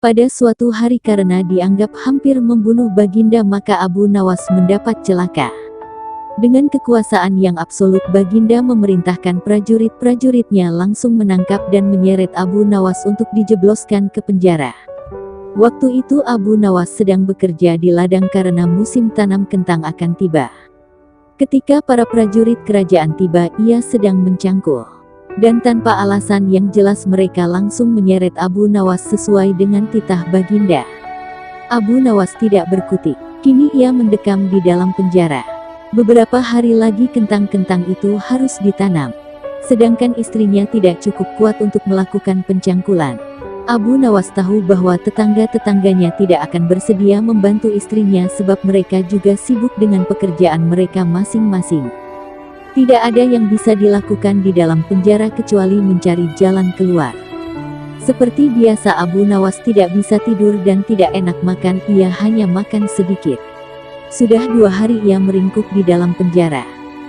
Pada suatu hari karena dianggap hampir membunuh Baginda maka Abu Nawas mendapat celaka. Dengan kekuasaan yang absolut Baginda memerintahkan prajurit-prajuritnya langsung menangkap dan menyeret Abu Nawas untuk dijebloskan ke penjara. Waktu itu Abu Nawas sedang bekerja di ladang karena musim tanam kentang akan tiba. Ketika para prajurit kerajaan tiba, ia sedang mencangkul. Dan tanpa alasan yang jelas mereka langsung menyeret Abu Nawas sesuai dengan titah Baginda. Abu Nawas tidak berkutik. Kini ia mendekam di dalam penjara. Beberapa hari lagi kentang-kentang itu harus ditanam. Sedangkan istrinya tidak cukup kuat untuk melakukan pencangkulan. Abu Nawas tahu bahwa tetangga-tetangganya tidak akan bersedia membantu istrinya sebab mereka juga sibuk dengan pekerjaan mereka masing-masing. Tidak ada yang bisa dilakukan di dalam penjara kecuali mencari jalan keluar. Seperti biasa Abu Nawas tidak bisa tidur dan tidak enak makan, ia hanya makan sedikit. Sudah 2 hari ia meringkuk di dalam penjara.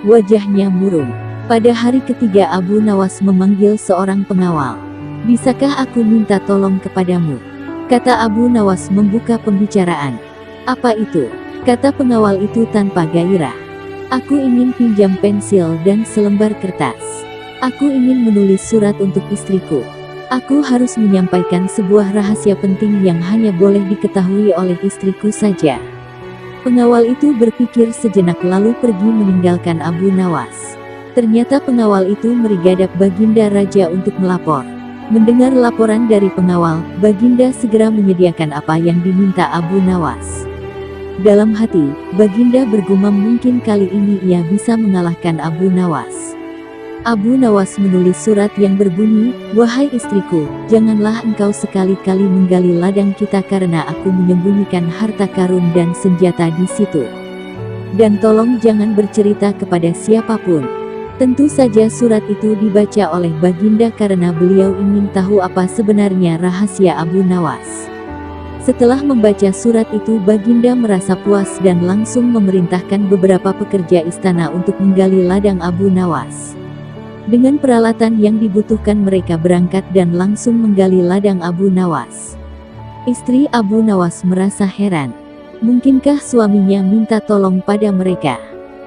Wajahnya murung. Pada hari ketiga Abu Nawas memanggil seorang pengawal. "Bisakah aku minta tolong kepadamu?" kata Abu Nawas membuka pembicaraan. "Apa itu?" kata pengawal itu tanpa gairah. "Aku ingin pinjam pensil dan selembar kertas. Aku ingin menulis surat untuk istriku. Aku harus menyampaikan sebuah rahasia penting yang hanya boleh diketahui oleh istriku saja." Pengawal itu berpikir sejenak lalu pergi meninggalkan Abu Nawas. Ternyata pengawal itu merigadap Baginda Raja untuk melapor. Mendengar laporan dari pengawal, Baginda segera menyediakan apa yang diminta Abu Nawas. Dalam hati, Baginda bergumam mungkin kali ini ia bisa mengalahkan Abu Nawas. Abu Nawas menulis surat yang berbunyi, "Wahai istriku, janganlah engkau sekali-kali menggali ladang kita karena aku menyembunyikan harta karun dan senjata di situ. Dan tolong jangan bercerita kepada siapapun." Tentu saja surat itu dibaca oleh Baginda karena beliau ingin tahu apa sebenarnya rahasia Abu Nawas. Setelah membaca surat itu Baginda merasa puas dan langsung memerintahkan beberapa pekerja istana untuk menggali ladang Abu Nawas. Dengan peralatan yang dibutuhkan mereka berangkat dan langsung menggali ladang Abu Nawas. Istri Abu Nawas merasa heran. Mungkinkah suaminya minta tolong pada mereka?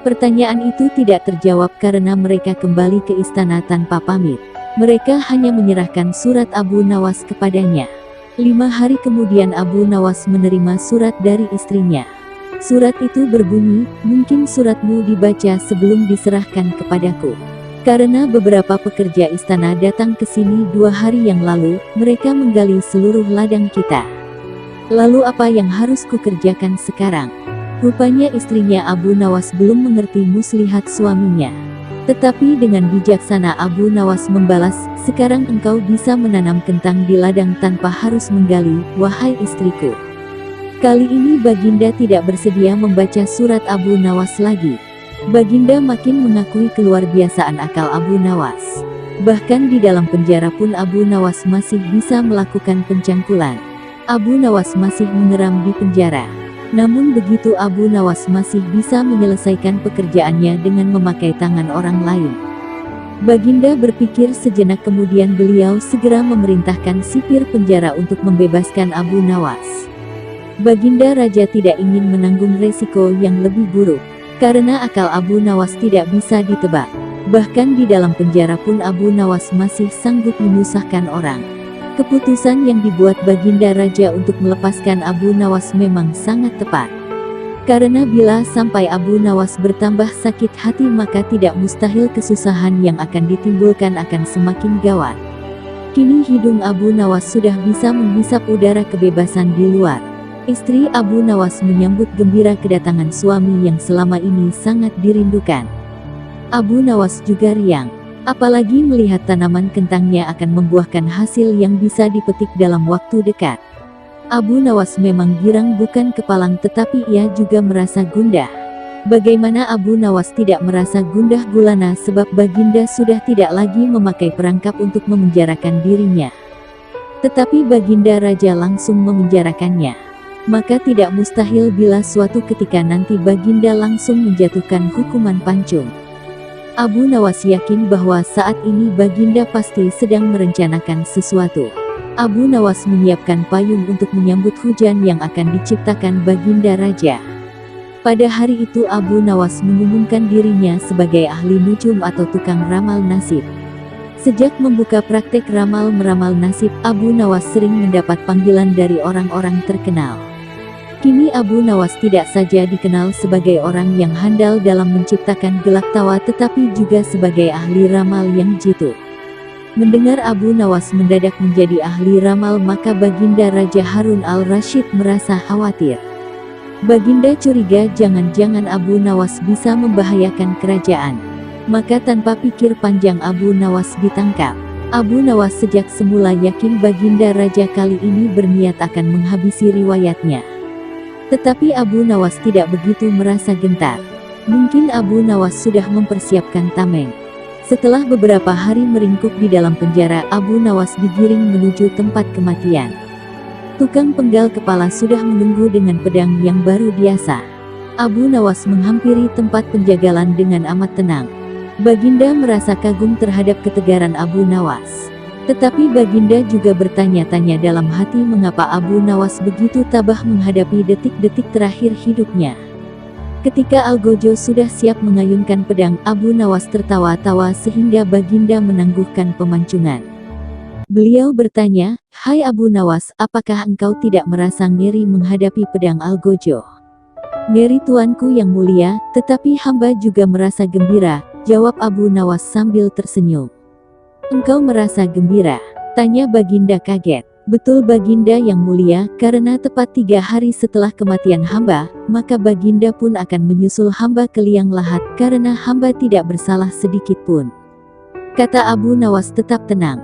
Pertanyaan itu tidak terjawab karena mereka kembali ke istana tanpa pamit. Mereka hanya menyerahkan surat Abu Nawas kepadanya. 5 hari kemudian Abu Nawas menerima surat dari istrinya. Surat itu berbunyi, "Mungkin suratmu dibaca sebelum diserahkan kepadaku. Karena beberapa pekerja istana datang ke sini 2 hari yang lalu, mereka menggali seluruh ladang kita. Lalu apa yang harus kukerjakan sekarang?" Rupanya istrinya Abu Nawas belum mengerti muslihat suaminya. Tetapi dengan bijaksana Abu Nawas membalas, "Sekarang engkau bisa menanam kentang di ladang tanpa harus menggali, wahai istriku." Kali ini Baginda tidak bersedia membaca surat Abu Nawas lagi. Baginda makin mengakui keluarbiasaan akal Abu Nawas. Bahkan di dalam penjara pun Abu Nawas masih bisa melakukan pencangkulan. Abu Nawas masih mengeram di penjara. Namun begitu Abu Nawas masih bisa menyelesaikan pekerjaannya dengan memakai tangan orang lain. Baginda berpikir sejenak kemudian beliau segera memerintahkan sipir penjara untuk membebaskan Abu Nawas. Baginda Raja tidak ingin menanggung resiko yang lebih buruk. Karena akal Abu Nawas tidak bisa ditebak. Bahkan di dalam penjara pun Abu Nawas masih sanggup menyusahkan orang. Keputusan yang dibuat Baginda Raja untuk melepaskan Abu Nawas memang sangat tepat. Karena bila sampai Abu Nawas bertambah sakit hati maka tidak mustahil kesusahan yang akan ditimbulkan akan semakin gawat. Kini hidung Abu Nawas sudah bisa menghisap udara kebebasan di luar. Istri Abu Nawas menyambut gembira kedatangan suami yang selama ini sangat dirindukan. Abu Nawas juga riang. Apalagi melihat tanaman kentangnya akan membuahkan hasil yang bisa dipetik dalam waktu dekat. Abu Nawas memang girang bukan kepalang tetapi ia juga merasa gundah. Bagaimana Abu Nawas tidak merasa gundah gulana sebab Baginda sudah tidak lagi memakai perangkap untuk memenjarakan dirinya. Tetapi Baginda Raja langsung memenjarakannya. Maka tidak mustahil bila suatu ketika nanti Baginda langsung menjatuhkan hukuman pancung. Abu Nawas yakin bahwa saat ini Baginda pasti sedang merencanakan sesuatu. Abu Nawas menyiapkan payung untuk menyambut hujan yang akan diciptakan Baginda Raja. Pada hari itu Abu Nawas mengumumkan dirinya sebagai ahli nujum atau tukang ramal nasib. Sejak membuka praktek ramal-meramal nasib, Abu Nawas sering mendapat panggilan dari orang-orang terkenal. Kini Abu Nawas tidak saja dikenal sebagai orang yang handal dalam menciptakan gelak tawa tetapi juga sebagai ahli ramal yang jitu. Mendengar Abu Nawas mendadak menjadi ahli ramal, maka Baginda Raja Harun al-Rasyid merasa khawatir. Baginda curiga jangan-jangan Abu Nawas bisa membahayakan kerajaan. Maka tanpa pikir panjang Abu Nawas ditangkap. Abu Nawas sejak semula yakin Baginda Raja kali ini berniat akan menghabisi riwayatnya. Tetapi Abu Nawas tidak begitu merasa gentar. Mungkin Abu Nawas sudah mempersiapkan tameng. Setelah beberapa hari meringkuk di dalam penjara, Abu Nawas digiring menuju tempat kematian. Tukang penggal kepala sudah menunggu dengan pedang yang baru diasah. Abu Nawas menghampiri tempat penjagalan dengan amat tenang. Baginda merasa kagum terhadap ketegaran Abu Nawas. Tetapi Baginda juga bertanya-tanya dalam hati mengapa Abu Nawas begitu tabah menghadapi detik-detik terakhir hidupnya. Ketika Algojo sudah siap mengayunkan pedang, Abu Nawas tertawa-tawa sehingga Baginda menangguhkan pemancungan. Beliau bertanya, "Hai Abu Nawas, apakah engkau tidak merasa ngeri menghadapi pedang Algojo?" "Ngeri tuanku yang mulia, tetapi hamba juga merasa gembira," jawab Abu Nawas sambil tersenyum. "Engkau merasa gembira?" tanya Baginda kaget. "Betul Baginda yang mulia, karena tepat 3 hari setelah kematian hamba, maka Baginda pun akan menyusul hamba ke liang lahat, karena hamba tidak bersalah sedikit pun," kata Abu Nawas tetap tenang.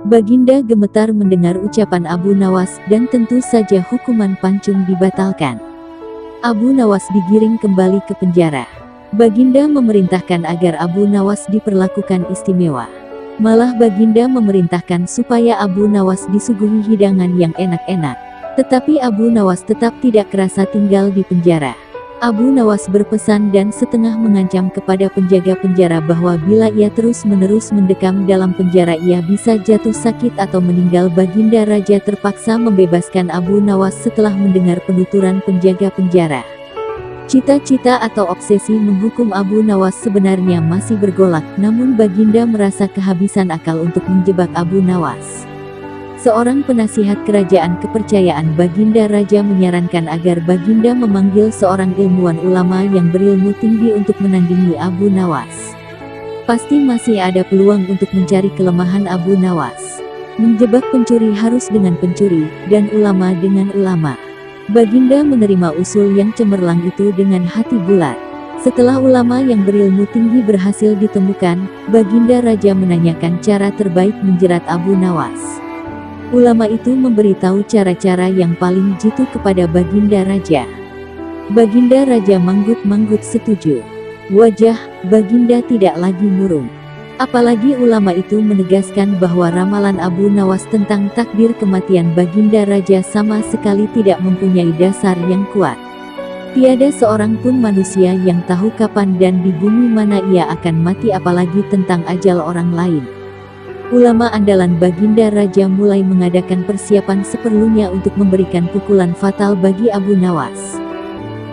Baginda gemetar mendengar ucapan Abu Nawas, dan tentu saja hukuman pancung dibatalkan. Abu Nawas digiring kembali ke penjara. Baginda memerintahkan agar Abu Nawas diperlakukan istimewa. Malah Baginda memerintahkan supaya Abu Nawas disuguhi hidangan yang enak-enak. Tetapi Abu Nawas tetap tidak kerasa tinggal di penjara. Abu Nawas berpesan dan setengah mengancam kepada penjaga penjara bahwa bila ia terus-menerus mendekam dalam penjara ia bisa jatuh sakit atau meninggal. Baginda Raja terpaksa membebaskan Abu Nawas setelah mendengar penuturan penjaga penjara. Cita-cita atau obsesi menghukum Abu Nawas sebenarnya masih bergolak, namun Baginda merasa kehabisan akal untuk menjebak Abu Nawas. Seorang penasihat kerajaan kepercayaan Baginda Raja menyarankan agar Baginda memanggil seorang ilmuwan ulama yang berilmu tinggi untuk menandingi Abu Nawas. Pasti masih ada peluang untuk mencari kelemahan Abu Nawas. Menjebak pencuri harus dengan pencuri, dan ulama dengan ulama. Baginda menerima usul yang cemerlang itu dengan hati bulat. Setelah ulama yang berilmu tinggi berhasil ditemukan, Baginda Raja menanyakan cara terbaik menjerat Abu Nawas. Ulama itu memberitahu cara-cara yang paling jitu kepada Baginda Raja. Baginda Raja manggut-manggut setuju. Wajah Baginda tidak lagi murung. Apalagi ulama itu menegaskan bahwa ramalan Abu Nawas tentang takdir kematian Baginda Raja sama sekali tidak mempunyai dasar yang kuat. Tiada seorang pun manusia yang tahu kapan dan di bumi mana ia akan mati, apalagi tentang ajal orang lain. Ulama andalan Baginda Raja mulai mengadakan persiapan seperlunya untuk memberikan pukulan fatal bagi Abu Nawas.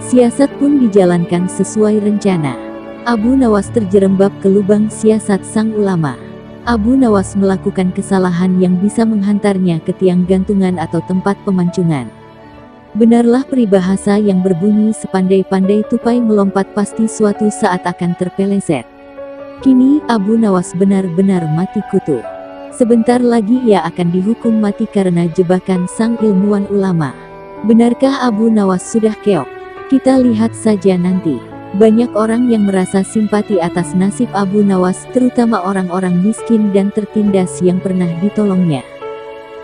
Siasat pun dijalankan sesuai rencana. Abu Nawas terjerembab ke lubang siasat sang ulama. Abu Nawas melakukan kesalahan yang bisa menghantarnya ke tiang gantungan atau tempat pemancungan. Benarlah peribahasa yang berbunyi sepandai-pandai tupai melompat pasti suatu saat akan terpeleset. Kini Abu Nawas benar-benar mati kutu. Sebentar lagi ia akan dihukum mati karena jebakan sang ilmuwan ulama. Benarkah Abu Nawas sudah keok? Kita lihat saja nanti. Banyak orang yang merasa simpati atas nasib Abu Nawas, terutama orang-orang miskin dan tertindas yang pernah ditolongnya.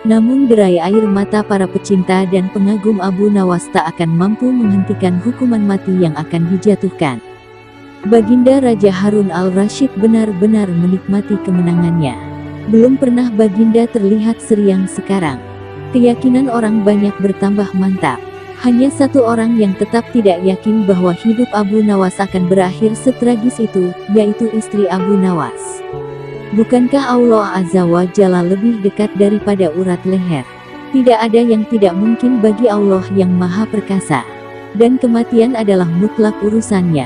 Namun derai air mata para pecinta dan pengagum Abu Nawas tak akan mampu menghentikan hukuman mati yang akan dijatuhkan. Baginda Raja Harun al-Rasyid benar-benar menikmati kemenangannya. Belum pernah Baginda terlihat seriang sekarang. Keyakinan orang banyak bertambah mantap. Hanya satu orang yang tetap tidak yakin bahwa hidup Abu Nawas akan berakhir setragis itu, yaitu istri Abu Nawas. Bukankah Allah Azza wa Jalla lebih dekat daripada urat leher? Tidak ada yang tidak mungkin bagi Allah yang Maha Perkasa. Dan kematian adalah mutlak urusannya.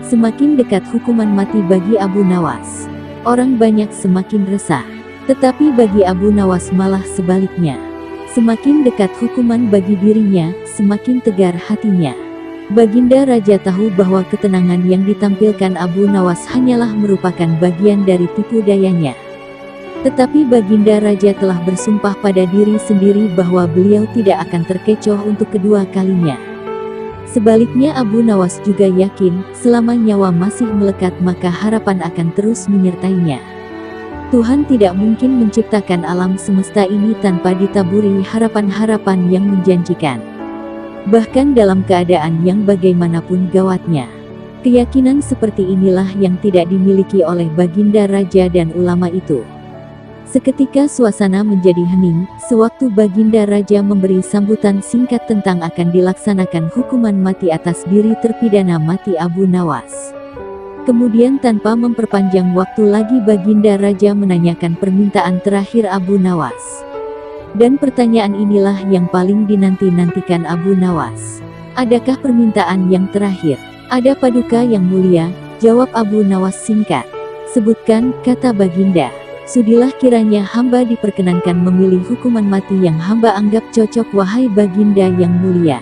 Semakin dekat hukuman mati bagi Abu Nawas, orang banyak semakin resah. Tetapi bagi Abu Nawas malah sebaliknya. Semakin dekat hukuman bagi dirinya, semakin tegar hatinya. Baginda Raja tahu bahwa ketenangan yang ditampilkan Abu Nawas hanyalah merupakan bagian dari tipu dayanya. Tetapi Baginda Raja telah bersumpah pada diri sendiri bahwa beliau tidak akan terkecoh untuk kedua kalinya. Sebaliknya Abu Nawas juga yakin, selama nyawa masih melekat maka harapan akan terus menyertainya. Tuhan tidak mungkin menciptakan alam semesta ini tanpa ditaburi harapan-harapan yang menjanjikan. Bahkan dalam keadaan yang bagaimanapun gawatnya. Keyakinan seperti inilah yang tidak dimiliki oleh Baginda Raja dan ulama itu. Seketika suasana menjadi hening, sewaktu Baginda Raja memberi sambutan singkat tentang akan dilaksanakan hukuman mati atas diri terpidana mati Abu Nawas. Kemudian tanpa memperpanjang waktu lagi Baginda Raja menanyakan permintaan terakhir Abu Nawas. Dan pertanyaan inilah yang paling dinanti-nantikan Abu Nawas. Adakah permintaan yang terakhir? Ada paduka yang mulia, jawab Abu Nawas singkat. Sebutkan, kata Baginda. Sudilah kiranya hamba diperkenankan memilih hukuman mati yang hamba anggap cocok wahai Baginda yang mulia.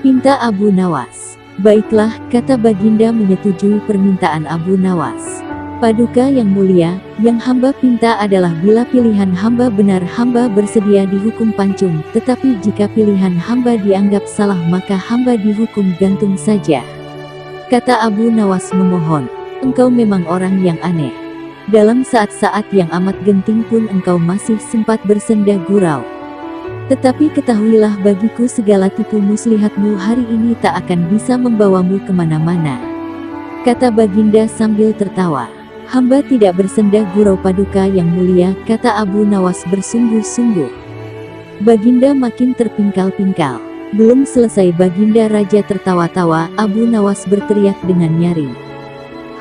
Pinta Abu Nawas. Baiklah, kata Baginda menyetujui permintaan Abu Nawas. Paduka yang mulia, yang hamba pinta adalah bila pilihan hamba benar hamba bersedia dihukum pancung, tetapi jika pilihan hamba dianggap salah maka hamba dihukum gantung saja. Kata Abu Nawas memohon, engkau memang orang yang aneh. Dalam saat-saat yang amat genting pun engkau masih sempat bersenda gurau. Tetapi ketahuilah bagiku segala tipu muslihatmu hari ini tak akan bisa membawamu kemana-mana. Kata Baginda sambil tertawa. Hamba tidak bersenda gurau paduka yang mulia, kata Abu Nawas bersungguh-sungguh. Baginda makin terpingkal-pingkal. Belum selesai Baginda Raja tertawa-tawa, Abu Nawas berteriak dengan nyaring.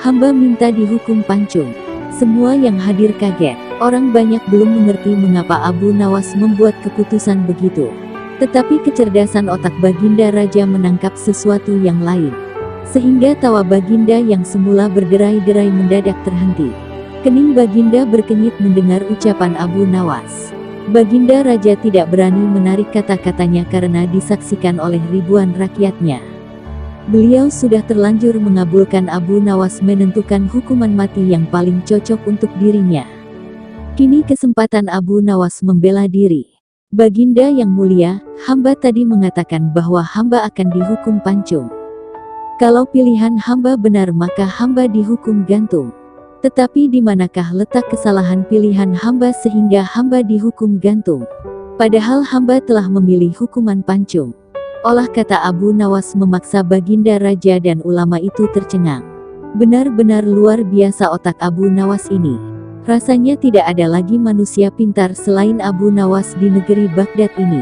Hamba minta dihukum pancung. Semua yang hadir kaget. Orang banyak belum mengerti mengapa Abu Nawas membuat keputusan begitu. Tetapi kecerdasan otak Baginda Raja menangkap sesuatu yang lain. Sehingga tawa Baginda yang semula berderai-derai mendadak terhenti. Kening Baginda berkenyit mendengar ucapan Abu Nawas. Baginda Raja tidak berani menarik kata-katanya karena disaksikan oleh ribuan rakyatnya. Beliau sudah terlanjur mengabulkan Abu Nawas menentukan hukuman mati yang paling cocok untuk dirinya. Kini kesempatan Abu Nawas membela diri. Baginda yang mulia, hamba tadi mengatakan bahwa hamba akan dihukum pancung. Kalau pilihan hamba benar maka hamba dihukum gantung. Tetapi di manakah letak kesalahan pilihan hamba sehingga hamba dihukum gantung? Padahal hamba telah memilih hukuman pancung. Olah kata Abu Nawas memaksa Baginda Raja dan ulama itu tercengang. Benar-benar luar biasa otak Abu Nawas ini. Rasanya tidak ada lagi manusia pintar selain Abu Nawas di negeri Baghdad ini.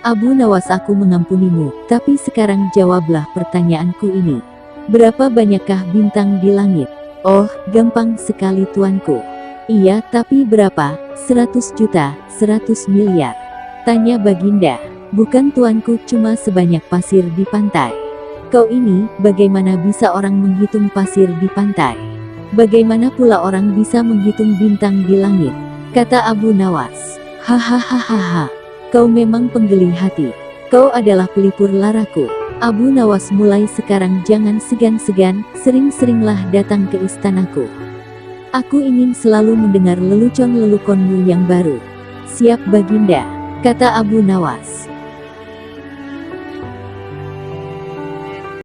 Abu Nawas, aku mengampunimu, tapi sekarang jawablah pertanyaanku ini. Berapa banyakkah bintang di langit? Oh, gampang sekali tuanku. Iya, tapi berapa? 100 juta, 100 miliar. Tanya Baginda. Bukan tuanku, cuma sebanyak pasir di pantai. Kau ini, bagaimana bisa orang menghitung pasir di pantai? Bagaimana pula orang bisa menghitung bintang di langit? Kata Abu Nawas. Hahaha. Kau memang penggeli hati. Kau adalah pelipur laraku. Abu Nawas, mulai sekarang jangan segan-segan, sering-seringlah datang ke istanaku. Aku ingin selalu mendengar lelucon-leluconmu yang baru. Siap Baginda, kata Abu Nawas.